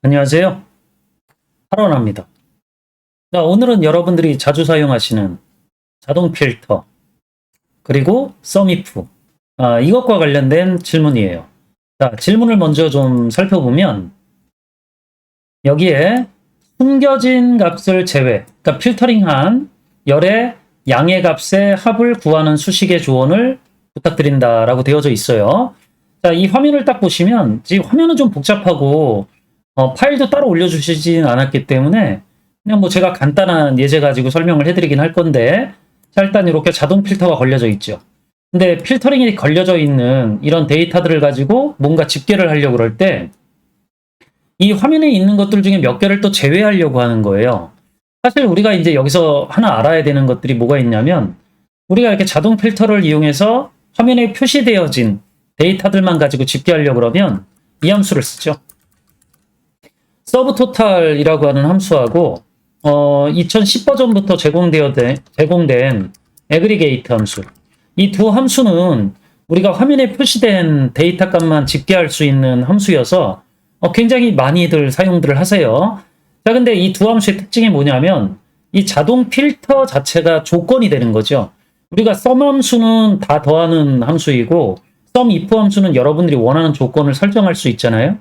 안녕하세요. 하런입니다. 자, 오늘은 여러분들이 자주 사용하시는 자동 필터, 그리고 썸이프, 이것과 관련된 질문이에요. 자, 질문을 먼저 좀 살펴보면, 여기에 숨겨진 값을 제외, 그러니까 필터링한 열의 양의 값의 합을 구하는 수식의 조언을 부탁드린다라고 되어져 있어요. 자, 이 화면을 딱 보시면, 지금 화면은 좀 복잡하고, 파일도 따로 올려주시진 않았기 때문에 그냥 뭐 제가 간단한 예제 가지고 설명을 해드리긴 할 건데, 자, 일단 이렇게 자동 필터가 걸려져 있죠. 근데 필터링이 걸려져 있는 이런 데이터들을 가지고 뭔가 집계를 하려고 그럴 때 이 화면에 있는 것들 중에 몇 개를 또 제외하려고 하는 거예요. 사실 우리가 이제 여기서 하나 알아야 되는 것들이 뭐가 있냐면, 우리가 이렇게 자동 필터를 이용해서 화면에 표시되어진 데이터들만 가지고 집계하려고 그러면 이 함수를 쓰죠. 서브토탈이라고 하는 함수하고 2010 버전부터 제공된 애그리게이트 함수, 이 두 함수는 우리가 화면에 표시된 데이터 값만 집계할 수 있는 함수여서 굉장히 많이들 사용들을 하세요. 자, 근데 이 두 함수의 특징이 뭐냐면 이 자동 필터 자체가 조건이 되는 거죠. 우리가 sum 함수는 다 더하는 함수이고 sum if 함수는 여러분들이 원하는 조건을 설정할 수 있잖아요.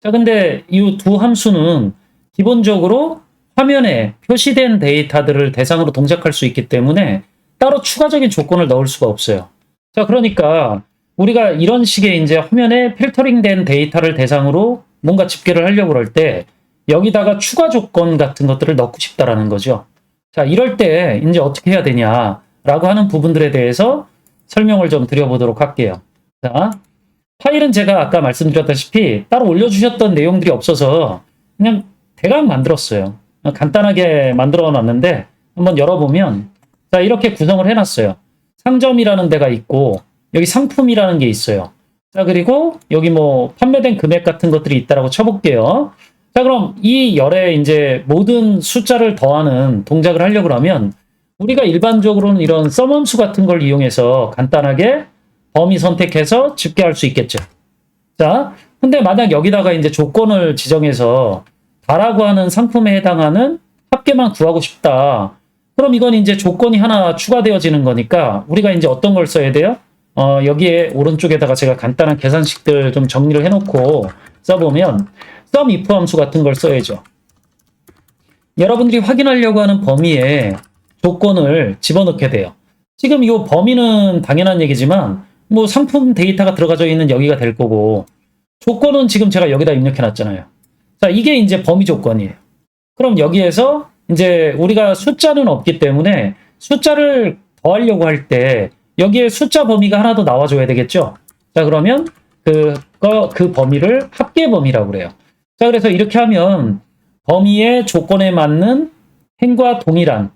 자, 근데 이 두 함수는 기본적으로 화면에 표시된 데이터들을 대상으로 동작할 수 있기 때문에 따로 추가적인 조건을 넣을 수가 없어요. 자, 그러니까 우리가 이런 식의 이제 화면에 필터링된 데이터를 대상으로 뭔가 집계를 하려고 그럴 때 여기다가 추가 조건 같은 것들을 넣고 싶다라는 거죠. 자, 이럴 때 이제 어떻게 해야 되냐라고 하는 부분들에 대해서 설명을 좀 드려보도록 할게요. 자, 파일은 제가 아까 말씀드렸다시피 따로 올려주셨던 내용들이 없어서 그냥 대강 만들었어요. 간단하게 만들어 놨는데 한번 열어보면, 자, 이렇게 구성을 해놨어요. 상점이라는 데가 있고 여기 상품이라는 게 있어요. 자, 그리고 여기 뭐 판매된 금액 같은 것들이 있다라고 쳐볼게요. 자, 그럼 이 열에 이제 모든 숫자를 더하는 동작을 하려고 하면 우리가 일반적으로는 이런 썸 함수 같은 걸 이용해서 간단하게 범위 선택해서 집계할 수 있겠죠. 자, 근데 만약 여기다가 이제 조건을 지정해서 다라고 하는 상품에 해당하는 합계만 구하고 싶다. 그럼 이건 이제 조건이 하나 추가되어지는 거니까 우리가 이제 어떤 걸 써야 돼요? 여기에 오른쪽에다가 제가 간단한 계산식들 좀 정리를 해놓고 써보면 sum if 함수 같은 걸 써야죠. 여러분들이 확인하려고 하는 범위에 조건을 집어넣게 돼요. 지금 이 범위는 당연한 얘기지만 뭐 상품 데이터가 들어가져 있는 여기가 될 거고, 조건은 지금 제가 여기다 입력해 놨잖아요. 자, 이게 이제 범위 조건이에요. 그럼 여기에서 이제 우리가 숫자는 없기 때문에 숫자를 더하려고 할 때 여기에 숫자 범위가 하나 더 나와줘야 되겠죠. 자, 그러면 그 범위를 합계 범위라고 그래요. 자, 그래서 이렇게 하면 범위의 조건에 맞는 행과 동일한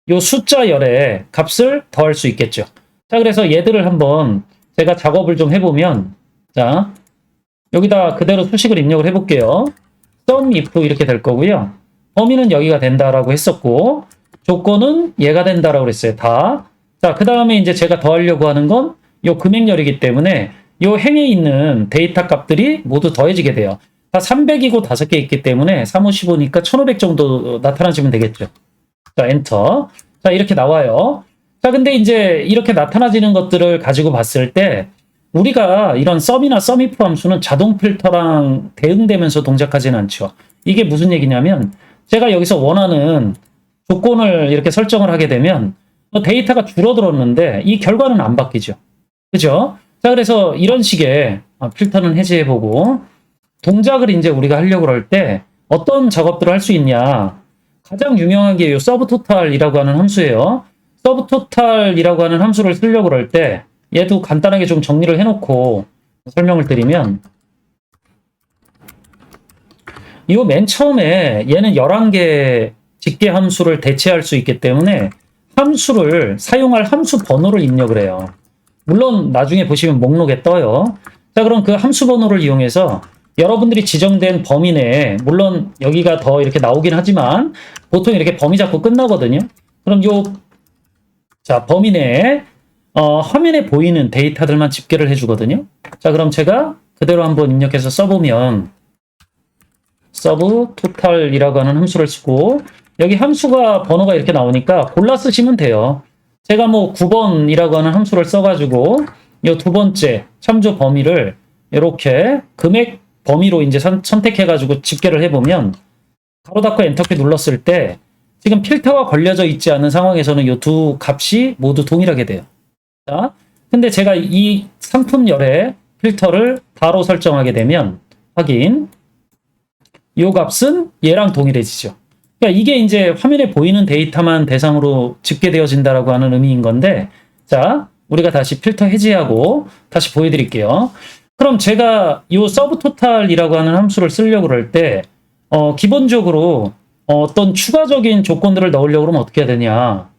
요 숫자 열의 값을 더할 수 있겠죠. 자, 그래서 얘들을 한번 제가 작업을 좀 해보면, 자, 여기다 그대로 수식을 입력을 해볼게요. sum if 이렇게 될 거고요. 범위는 여기가 된다라고 했었고, 조건은 얘가 된다라고 그랬어요. 다. 자, 그 다음에 이제 제가 더하려고 하는 건 요 금액열이기 때문에 요 행에 있는 데이터 값들이 모두 더해지게 돼요. 다 300이고 5개 있기 때문에 3, 5, 15니까 1500 정도 나타나시면 되겠죠. 자, 엔터. 자, 이렇게 나와요. 자, 근데 이제 이렇게 나타나지는 것들을 가지고 봤을 때 우리가 이런 sum이나 sumif 함수는 자동 필터랑 대응되면서 동작하지는 않죠. 이게 무슨 얘기냐면 제가 여기서 원하는 조건을 이렇게 설정을 하게 되면 데이터가 줄어들었는데 이 결과는 안 바뀌죠. 그죠? 자, 그래서 이런 식의 필터는 해제해보고 동작을 이제 우리가 하려고 할 때 어떤 작업들을 할 수 있냐. 가장 유명한 게 이 서브토탈이라고 하는 함수예요. 서브토탈이라고 하는 함수를 쓰려고 할 때 얘도 간단하게 좀 정리를 해놓고 설명을 드리면, 이거 맨 처음에 얘는 11개 집계 함수를 대체할 수 있기 때문에 함수를 사용할 함수 번호를 입력을 해요. 물론 나중에 보시면 목록에 떠요. 자, 그럼 그 함수 번호를 이용해서 여러분들이 지정된 범위 내에, 물론 여기가 더 이렇게 나오긴 하지만 보통 이렇게 범위 잡고 끝나거든요. 그럼 자, 범위 내에 화면에 보이는 데이터들만 집계를 해주거든요. 자, 그럼 제가 그대로 한번 입력해서 써보면 서브 토탈이라고 하는 함수를 쓰고 여기 함수가 번호가 이렇게 나오니까 골라 쓰시면 돼요. 제가 뭐 9번이라고 하는 함수를 써가지고 이 두 번째 참조 범위를 이렇게 금액 범위로 이제 선택해가지고 집계를 해보면 가로 닫고 엔터키 눌렀을 때 지금 필터가 걸려져 있지 않은 상황에서는 이 두 값이 모두 동일하게 돼요. 자, 근데 제가 이 상품열의 필터를 다로 설정하게 되면 확인. 이 값은 얘랑 동일해지죠. 그러니까 이게 이제 화면에 보이는 데이터만 대상으로 집계되어진다라고 하는 의미인 건데, 자, 우리가 다시 필터 해제하고 다시 보여드릴게요. 그럼 제가 이 서브 토탈이라고 하는 함수를 쓰려고 그럴 때, 기본적으로 어떤 추가적인 조건들을 넣으려고 그러면 어떻게 해야 되냐.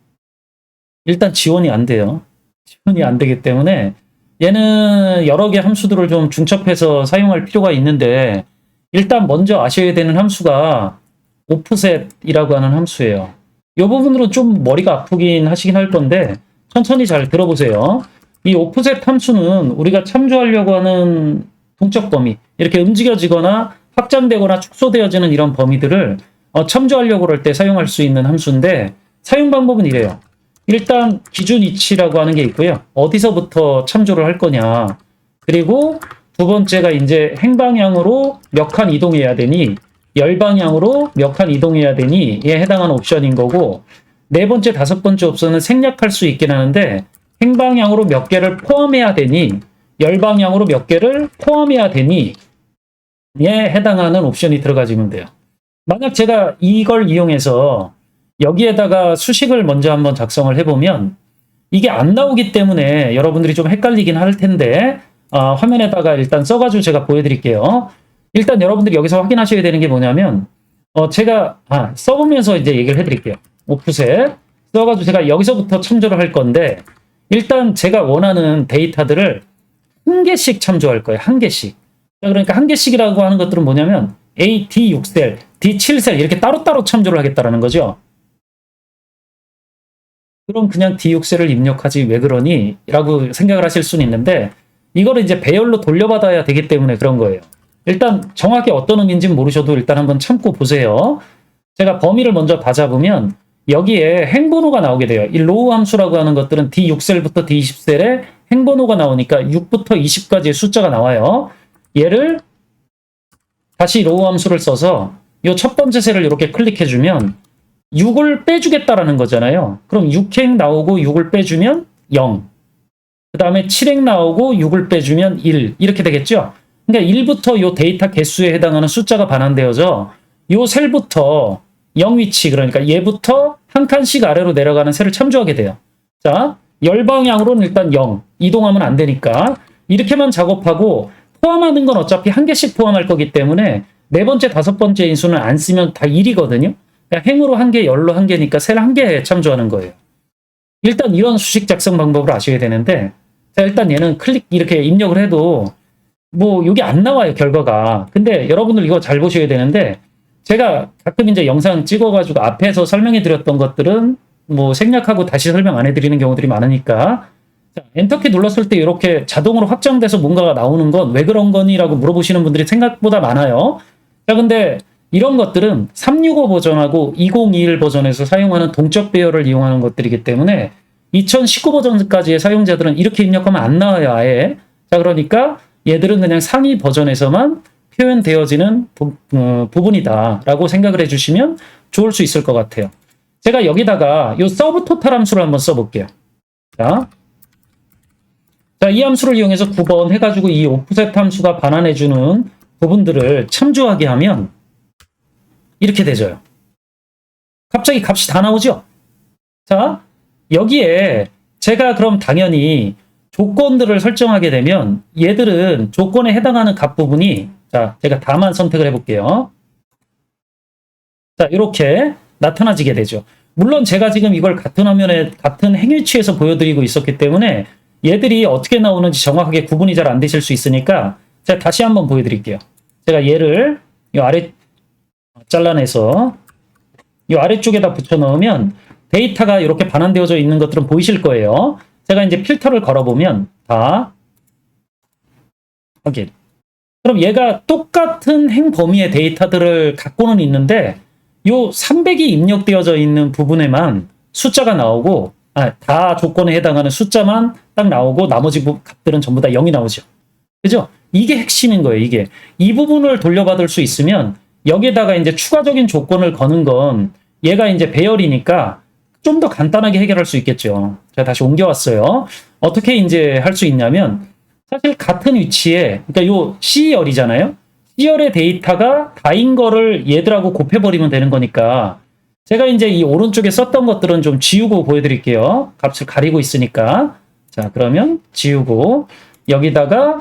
일단 지원이 안 돼요. 지원이 안 되기 때문에 얘는 여러 개 함수들을 좀 중첩해서 사용할 필요가 있는데 일단 먼저 아셔야 되는 함수가 오프셋이라고 하는 함수예요. 이 부분으로 좀 머리가 아프긴 하시긴 할 건데 천천히 잘 들어보세요. 이 오프셋 함수는 우리가 참조하려고 하는 동적 범위, 이렇게 움직여지거나 확장되거나 축소되어지는 이런 범위들을 참조하려고 할 때 사용할 수 있는 함수인데 사용 방법은 이래요. 일단 기준 위치라고 하는 게 있고요. 어디서부터 참조를 할 거냐. 그리고 두 번째가 이제 행방향으로 몇 칸 이동해야 되니 열방향으로 몇 칸 이동해야 되니에 해당하는 옵션인 거고 네 번째, 다섯 번째 옵션은 생략할 수 있긴 하는데 행방향으로 몇 개를 포함해야 되니 열방향으로 몇 개를 포함해야 되니에 해당하는 옵션이 들어가지면 돼요. 만약 제가 이걸 이용해서 여기에다가 수식을 먼저 한번 작성을 해보면 이게 안 나오기 때문에 여러분들이 좀 헷갈리긴 할 텐데 화면에다가 일단 써가지고 제가 보여드릴게요. 일단 여러분들이 여기서 확인하셔야 되는 게 뭐냐면 제가 써보면서 이제 얘기를 해드릴게요. 오프셋 써가지고 제가 여기서부터 참조를 할 건데 일단 제가 원하는 데이터들을 한 개씩 참조할 거예요. 한 개씩. 그러니까 한 개씩이라고 하는 것들은 뭐냐면 A, D 6셀, D 7셀 이렇게 따로따로 참조를 하겠다라는 거죠. 그럼 그냥 D 6셀을 입력하지 왜 그러니? 라고 생각을 하실 수는 있는데 이거를 이제 배열로 돌려받아야 되기 때문에 그런 거예요. 일단 정확히 어떤 의미인지는 모르셔도 일단 한번 참고 보세요. 제가 범위를 먼저 다 잡으면 여기에 행번호가 나오게 돼요. 이 로우 함수라고 하는 것들은 D6셀부터 D20셀에 행번호가 나오니까 6부터 20까지의 숫자가 나와요. 얘를 다시 로우 함수를 써서 이 첫 번째 셀을 이렇게 클릭해주면 6을 빼주겠다라는 거잖아요. 그럼 6행 나오고 6을 빼주면 0. 그 다음에 7행 나오고 6을 빼주면 1. 이렇게 되겠죠? 그러니까 1부터 이 데이터 개수에 해당하는 숫자가 반환되어져 이 셀부터 0 위치, 그러니까 얘부터 한 칸씩 아래로 내려가는 셀을 참조하게 돼요. 자, 열방향으로는 일단 0. 이동하면 안 되니까. 이렇게만 작업하고 포함하는 건 어차피 한 개씩 포함할 거기 때문에 네 번째, 다섯 번째 인수는 안 쓰면 다 1이거든요. 행으로 한 개, 열로 한 개니까 셀 한 개에 참조하는 거예요. 일단 이런 수식 작성 방법을 아셔야 되는데, 자, 일단 얘는 클릭 이렇게 입력을 해도 뭐 여기 안 나와요, 결과가. 근데 여러분들 이거 잘 보셔야 되는데, 제가 가끔 이제 영상 찍어가지고 앞에서 설명해 드렸던 것들은 뭐 생략하고 다시 설명 안 해드리는 경우들이 많으니까, 자, 엔터키 눌렀을 때 이렇게 자동으로 확장돼서 뭔가가 나오는 건 왜 그런 거니? 라고 물어보시는 분들이 생각보다 많아요. 자, 근데 이런 것들은 365 버전하고 2021 버전에서 사용하는 동적 배열을 이용하는 것들이기 때문에 2019 버전까지의 사용자들은 이렇게 입력하면 안 나와요, 아예. 자, 그러니까 얘들은 그냥 상위 버전에서만 표현되어지는 부분이다라고 생각을 해주시면 좋을 수 있을 것 같아요. 제가 여기다가 이 서브 토탈 함수를 한번 써볼게요. 자, 이 함수를 이용해서 9번 해가지고 이 오프셋 함수가 반환해주는 부분들을 참조하게 하면 이렇게 되죠. 갑자기 값이 다 나오죠? 자, 여기에 제가 그럼 당연히 조건들을 설정하게 되면 얘들은 조건에 해당하는 값 부분이, 자, 제가 다만 선택을 해볼게요. 자, 이렇게 나타나지게 되죠. 물론 제가 지금 이걸 같은 화면에 같은 행위치에서 보여드리고 있었기 때문에 얘들이 어떻게 나오는지 정확하게 구분이 잘 안 되실 수 있으니까 제가 다시 한번 보여드릴게요. 제가 얘를 이 아래 잘라내서 이 아래쪽에다 붙여 넣으면 데이터가 이렇게 반환되어져 있는 것들은 보이실 거예요. 제가 이제 필터를 걸어보면 다 확인. 그럼 얘가 똑같은 행 범위의 데이터들을 갖고는 있는데 요 300이 입력되어져 있는 부분에만 숫자가 나오고 다 조건에 해당하는 숫자만 딱 나오고 나머지 값들은 전부 다 0이 나오죠. 그죠? 이게 핵심인 거예요, 이게. 이 부분을 돌려받을 수 있으면 여기에다가 이제 추가적인 조건을 거는 건 얘가 이제 배열이니까 좀 더 간단하게 해결할 수 있겠죠. 제가 다시 옮겨왔어요. 어떻게 이제 할 수 있냐면 사실 같은 위치에, 그러니까 요 C열이잖아요. C열의 데이터가 다인 거를 얘들하고 곱해버리면 되는 거니까 제가 이제 이 오른쪽에 썼던 것들은 좀 지우고 보여드릴게요. 값을 가리고 있으니까. 자, 그러면 지우고 여기다가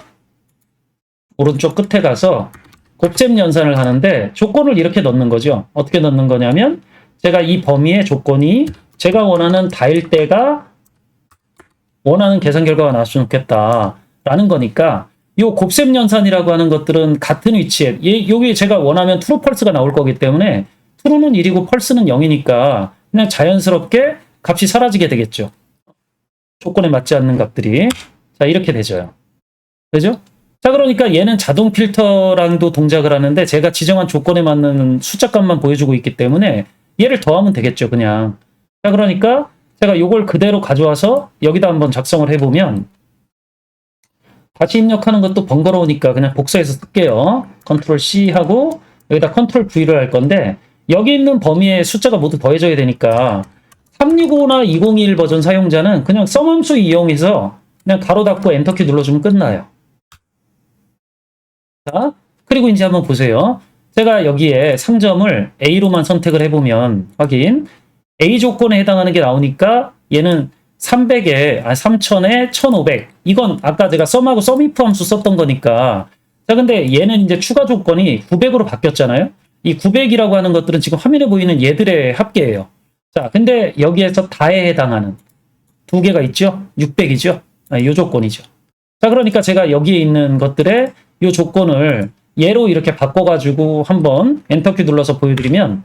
오른쪽 끝에 가서 곱셈 연산을 하는데 조건을 이렇게 넣는 거죠. 어떻게 넣는 거냐면 제가 이 범위의 조건이 제가 원하는 다일 때가 원하는 계산 결과가 나왔으면 좋겠다 라는 거니까 이 곱셈 연산이라고 하는 것들은 같은 위치에 여기 제가 원하면 true, false가 나올 거기 때문에 true는 1이고 false는 0이니까 그냥 자연스럽게 값이 사라지게 되겠죠. 조건에 맞지 않는 값들이. 자, 이렇게 되죠. 그죠? 자, 그러니까 얘는 자동 필터랑도 동작을 하는데 제가 지정한 조건에 맞는 숫자 값만 보여주고 있기 때문에 얘를 더하면 되겠죠, 그냥. 자, 그러니까 제가 이걸 그대로 가져와서 여기다 한번 작성을 해보면 다시 입력하는 것도 번거로우니까 그냥 복사해서 쓸게요. 컨트롤 C 하고 여기다 컨트롤 V를 할 건데 여기 있는 범위에 숫자가 모두 더해져야 되니까 365나 2021 버전 사용자는 그냥 썸함수 이용해서 그냥 가로 닫고 엔터키 눌러주면 끝나요. 자, 그리고 이제 한번 보세요. 제가 여기에 상점을 A로만 선택을 해보면 확인. A 조건에 해당하는 게 나오니까 얘는 300에 3000에 1500. 이건 아까 제가 썸하고 썸이프 함수 썼던 거니까. 자, 근데 얘는 이제 추가 조건이 900으로 바뀌었잖아요. 이 900이라고 하는 것들은 지금 화면에 보이는 얘들의 합계예요. 자, 근데 여기에서 다에 해당하는 두 개가 있죠. 600이죠. 이 조건이죠. 자, 그러니까 제가 여기에 있는 것들의 이 조건을 얘로 이렇게 바꿔가지고 한번 엔터키 눌러서 보여드리면,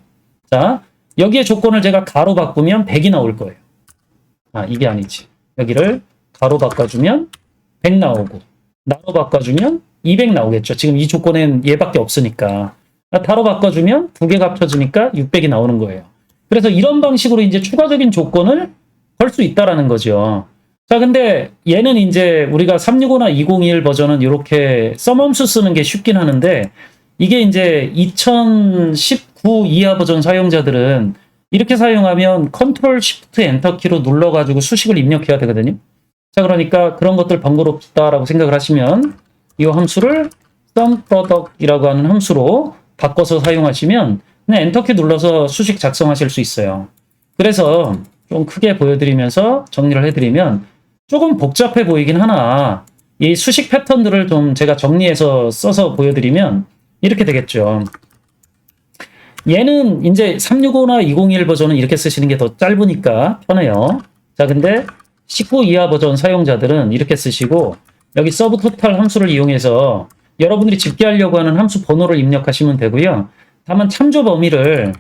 자, 여기에 조건을 제가 가로 바꾸면 100이 나올 거예요. 이게 아니지. 여기를 가로 바꿔주면 100 나오고, 나로 바꿔주면 200 나오겠죠. 지금 이 조건엔 얘밖에 없으니까. 다로 바꿔주면 두 개가 합쳐지니까 600이 나오는 거예요. 그래서 이런 방식으로 이제 추가적인 조건을 걸 수 있다라는 거죠. 자, 근데 얘는 이제 우리가 365나 2021 버전은 이렇게 썸함수 쓰는 게 쉽긴 하는데 이게 이제 2019 이하 버전 사용자들은 이렇게 사용하면 컨트롤 시프트 엔터 키로 눌러가지고 수식을 입력해야 되거든요. 자, 그러니까 그런 것들 번거롭다라고 생각을 하시면 이 함수를 SUMPRODUCT이라고 하는 함수로 바꿔서 사용하시면 그냥 엔터키 눌러서 수식 작성하실 수 있어요. 그래서 좀 크게 보여드리면서 정리를 해드리면 조금 복잡해 보이긴 하나 이 수식 패턴들을 좀 제가 정리해서 써서 보여드리면 이렇게 되겠죠. 얘는 이제 365나 2021 버전은 이렇게 쓰시는 게 더 짧으니까 편해요. 자, 근데 19 이하 버전 사용자들은 이렇게 쓰시고 여기 서브 토탈 함수를 이용해서 여러분들이 집계하려고 하는 함수 번호를 입력하시면 되고요. 다만 참조 범위를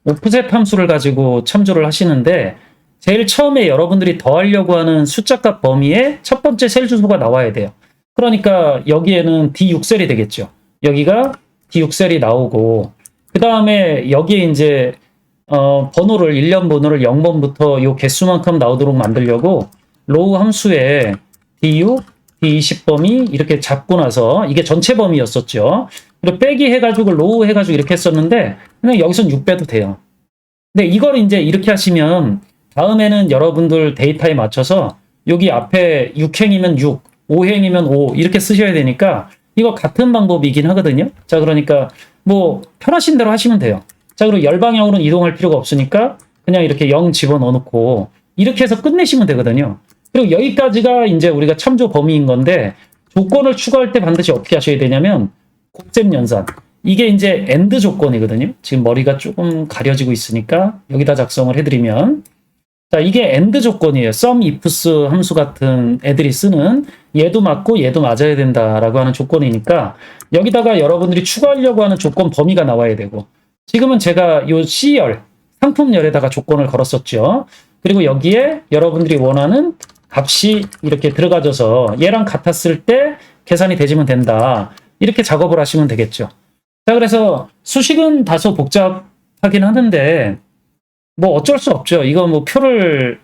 오프셋 함수를 가지고 참조를 하시는데 제일 처음에 여러분들이 더하려고 하는 숫자값 범위에 첫 번째 셀 주소가 나와야 돼요. 그러니까 여기에는 D6셀이 되겠죠. 여기가 D6셀이 나오고 그 다음에 여기에 이제 번호를 1년 번호를 0번부터 요 개수만큼 나오도록 만들려고 로우 함수에 D6, D20 범위 이렇게 잡고 나서 이게 전체 범위였었죠. 그리고 빼기 해가지고 로우 해가지고 이렇게 했었는데 그냥 여기선 6 빼도 돼요. 근데 이걸 이제 이렇게 하시면 다음에는 여러분들 데이터에 맞춰서 여기 앞에 6행이면 6, 5행이면 5 이렇게 쓰셔야 되니까 이거 같은 방법이긴 하거든요. 자, 그러니까 뭐 편하신 대로 하시면 돼요. 자, 그리고 열방향으로는 이동할 필요가 없으니까 그냥 이렇게 0 집어넣어 놓고 이렇게 해서 끝내시면 되거든요. 그리고 여기까지가 이제 우리가 참조 범위인 건데 조건을 추가할 때 반드시 어떻게 하셔야 되냐면 곱셈 연산. 이게 이제 AND 조건이거든요. 지금 머리가 조금 가려지고 있으니까 여기다 작성을 해드리면 자, 이게 AND 조건이에요. SUM, IFS 함수 같은 애들이 쓰는 얘도 맞고 얘도 맞아야 된다라고 하는 조건이니까 여기다가 여러분들이 추가하려고 하는 조건 범위가 나와야 되고 지금은 제가 요 C열, 상품열에다가 조건을 걸었었죠. 그리고 여기에 여러분들이 원하는 값이 이렇게 들어가져서 얘랑 같았을 때 계산이 되지면 된다. 이렇게 작업을 하시면 되겠죠. 자, 그래서 수식은 다소 복잡하긴 하는데 뭐 어쩔 수 없죠. 이거 뭐 표를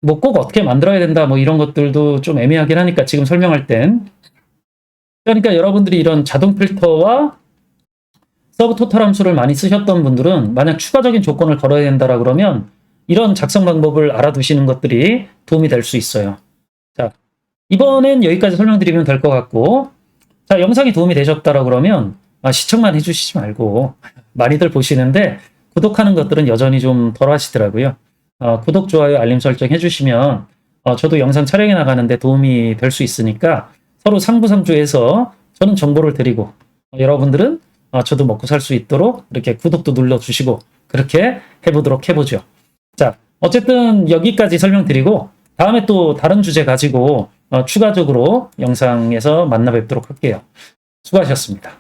뭐 꼭 어떻게 만들어야 된다 뭐 이런 것들도 좀 애매하긴 하니까 지금 설명할 땐. 그러니까 여러분들이 이런 자동 필터와 서브 토탈 함수를 많이 쓰셨던 분들은 만약 추가적인 조건을 걸어야 된다라 그러면 이런 작성 방법을 알아두시는 것들이 도움이 될 수 있어요. 자, 이번엔 여기까지 설명드리면 될 것 같고, 자, 영상이 도움이 되셨다라 그러면 시청만 해주시지 말고 많이들 보시는데 구독하는 것들은 여전히 좀 덜 하시더라고요. 구독, 좋아요, 알림 설정 해주시면 저도 영상 촬영해 나가는데 도움이 될 수 있으니까 서로 상부상조해서 저는 정보를 드리고 여러분들은 저도 먹고 살 수 있도록 이렇게 구독도 눌러주시고 그렇게 해보죠. 자, 어쨌든 여기까지 설명드리고 다음에 또 다른 주제 가지고 추가적으로 영상에서 만나 뵙도록 할게요. 수고하셨습니다.